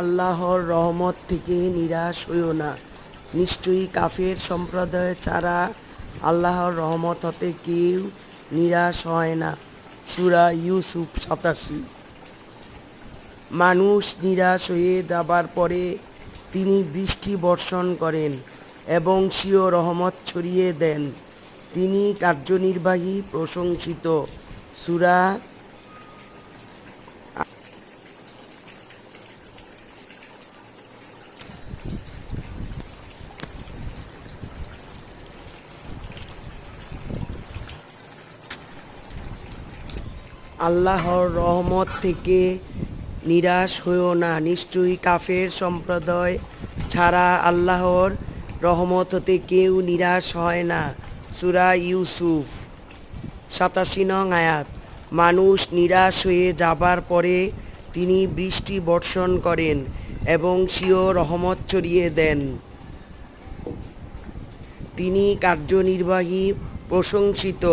আল্লাহর রহমত থেকে নিরাশ হইও না। নিশ্চয়ই কাফের সম্প্রদায় ছাড়া আল্লাহর রহমত হতে কেউ নিরাশ হয় না। সূরা ইউসুফ ৮৭। মানুষ নিরাশ হয়ে যাবার পরে তিনি বৃষ্টি বর্ষণ করেন এবং স্বীয় রহমত ছড়িয়ে দেন। তিনি কার্যনির্বাহী, প্রশংসিত। সূরা আল্লাহর রহমত থেকে নিরাশ হইও না। নিশ্চয়ই কাফের সম্প্রদায় ছাড়া আল্লাহর রহমত হতে কেউ নিরাশ হয় না। সূরা ইউসুফ ৮৭ নং আয়াত। মানুষ নিরাশ হয়ে যাবার পরে তিনি বৃষ্টি বর্ষণ করেন এবং স্বীয় রহমত ছড়িয়ে দেন। তিনি কার্যনির্বাহী, প্রশংসিত।